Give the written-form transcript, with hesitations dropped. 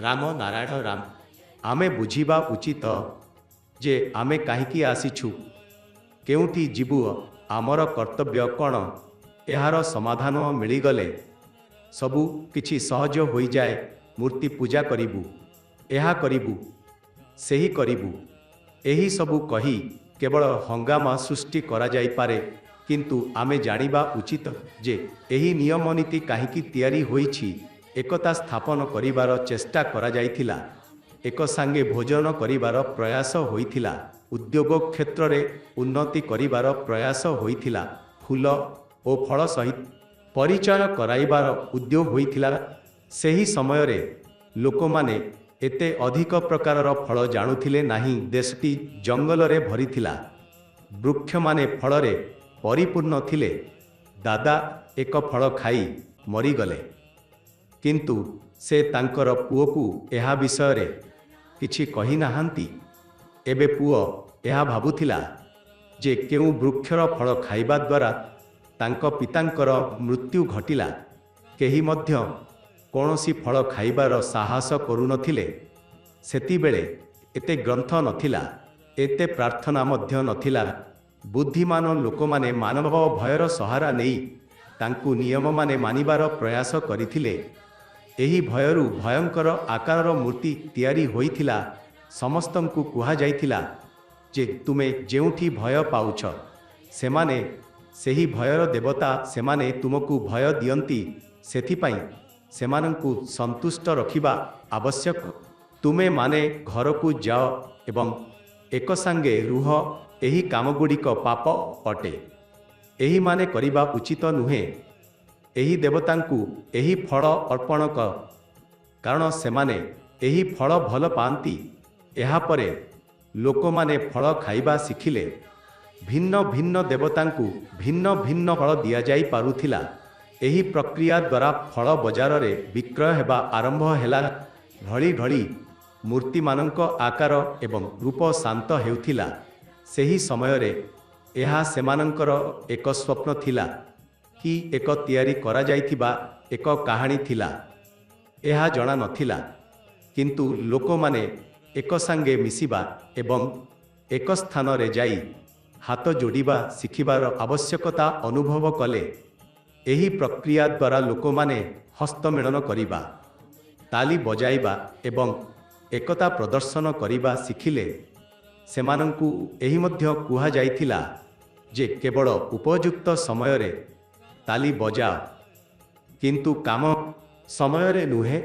ରାମ ନାରାୟଣ ରାମ। ଆମେ ବୁଝିବା ଉଚିତ ଯେ ଆମେ କାହିଁକି ଆସିଛୁ, କେଉଁଠି ଯିବୁ, ଆମର କର୍ତ୍ତବ୍ୟ କ'ଣ। ଏହାର ସମାଧାନ ମିଳିଗଲେ ସବୁ କିଛି ସହଜ ହୋଇଯାଏ। ମୂର୍ତ୍ତି ପୂଜା କରିବୁ, ଏହା କରିବୁ, ସେହି କରିବୁ, ଏହି ସବୁ କହି କେବଳ ହଙ୍ଗାମା ସୃଷ୍ଟି କରାଯାଇପାରେ। କିନ୍ତୁ ଆମେ ଜାଣିବା ଉଚିତ ଯେ ଏହି ନିୟମ ନୀତି କାହିଁକି ତିଆରି ହୋଇଛି। ଏକତା ସ୍ଥାପନ କରିବାର ଚେଷ୍ଟା କରାଯାଇଥିଲା, ଏକ ସାଙ୍ଗେ ଭୋଜନ କରିବାର ପ୍ରୟାସ ହୋଇଥିଲା, ଉଦ୍ୟୋଗ କ୍ଷେତ୍ରରେ ଉନ୍ନତି କରିବାର ପ୍ରୟାସ ହୋଇଥିଲା, ଫୁଲ ଓ ଫଳ ସହିତ ପରିଚୟ କରାଇବାର ଉଦ୍ୟମ ହୋଇଥିଲା। ସେହି ସମୟରେ ଲୋକମାନେ ଏତେ ଅଧିକ ପ୍ରକାରର ଫଳ ଜାଣୁଥିଲେ ନାହିଁ। ଦେଶଟି ଜଙ୍ଗଲରେ ଭରିଥିଲା, ବୃକ୍ଷମାନେ ଫଳରେ ପରିପୂର୍ଣ୍ଣ ଥିଲେ। ଦାଦା ଏକ ଫଳ ଖାଇ ମରିଗଲେ, କିନ୍ତୁ ସେ ତାଙ୍କର ପୁଅକୁ ଏହା ବିଷୟରେ କିଛି କହିନାହାନ୍ତି। ଏବେ ପୁଅ ଏହା ଭାବୁଥିଲା ଯେ କେଉଁ ବୃକ୍ଷର ଫଳ ଖାଇବା ଦ୍ୱାରା ତାଙ୍କ ପିତାଙ୍କର ମୃତ୍ୟୁ ଘଟିଲା। କେହି ମଧ୍ୟ କୌଣସି ଫଳ ଖାଇବାର ସାହସ କରୁନଥିଲେ। ସେତିବେଳେ ଏତେ ଗ୍ରନ୍ଥ ନଥିଲା, ଏତେ ପ୍ରାର୍ଥନା ମଧ୍ୟ ନଥିଲା। ବୁଦ୍ଧିମାନ ଲୋକମାନେ ମାନବ ଭୟର ସହାରା ନେଇ ତାଙ୍କୁ ନିୟମମାନେ ମାନିବାର ପ୍ରୟାସ କରିଥିଲେ। ଏହି ଭୟରୁ ଭୟଙ୍କର ଆକାରର ମୂର୍ତ୍ତି ତିଆରି ହୋଇଥିଲା। ସମସ୍ତଙ୍କୁ କୁହାଯାଇଥିଲା ଯେ ତୁମେ ଯେଉଁଠି ଭୟ ପାଉଛ, ସେମାନେ ସେହି ଭୟର ଦେବତା, ସେମାନେ ତୁମକୁ ଭୟ ଦିଅନ୍ତି। ସେଥିପାଇଁ ସେମାନଙ୍କୁ ସନ୍ତୁଷ୍ଟ ରଖିବା ଆବଶ୍ୟକ। ତୁମେମାନେ ଘରକୁ ଯାଅ ଏବଂ ଏକ ସାଙ୍ଗେ ରୁହ। ଏହି କାମଗୁଡ଼ିକ ପାପ ଅଟେ, ଏହିମାନେ କରିବା ଉଚିତ ନୁହେଁ। ଏହି ଦେବତାଙ୍କୁ ଏହି ଫଳ ଅର୍ପଣ କର, କାରଣ ସେମାନେ ଏହି ଫଳ ଭଲ ପାଆନ୍ତି। ଏହାପରେ ଲୋକମାନେ ଫଳ ଖାଇବା ଶିଖିଲେ। ଭିନ୍ନ ଭିନ୍ନ ଦେବତାଙ୍କୁ ଭିନ୍ନ ଭିନ୍ନ ଫଳ ଦିଆଯାଇ ପାରୁଥିଲା। ଏହି ପ୍ରକ୍ରିୟା ଦ୍ୱାରା ଫଳ ବଜାରରେ ବିକ୍ରୟ ହେବା ଆରମ୍ଭ ହେଲା। ଘଳି ଘଳି ମୂର୍ତ୍ତିମାନଙ୍କ ଆକାର ଏବଂ ରୂପ ଶାନ୍ତ ହେଉଥିଲା। ସେହି ସମୟରେ ଏହା ସେମାନଙ୍କର ଏକ ସ୍ୱପ୍ନ ଥିଲା କି ଏକ ତିଆରି କରାଯାଇଥିବା ଏକ କାହାଣୀ ଥିଲା, ଏହା ଜଣା ନଥିଲା। କିନ୍ତୁ ଲୋକମାନେ ଏକ ସାଙ୍ଗେ ମିଶିବା ଏବଂ ଏକ ସ୍ଥାନରେ ଯାଇ ହାତ ଯୋଡ଼ିବା ଶିଖିବାର ଆବଶ୍ୟକତା ଅନୁଭବ କଲେ। ଏହି ପ୍ରକ୍ରିୟା ଦ୍ୱାରା ଲୋକମାନେ ହସ୍ତମେଳନ କରିବା, ତାଲି ବଜାଇବା ଏବଂ ଏକତା ପ୍ରଦର୍ଶନ କରିବା ଶିଖିଲେ। ସେମାନଙ୍କୁ ଏହି ମଧ୍ୟ କୁହାଯାଇଥିଲା ଯେ କେବଳ ଉପଯୁକ୍ତ ସମୟରେ ତାଲି ବଜାଅ, କିନ୍ତୁ କାମ ସମୟରେ ନୁହେଁ।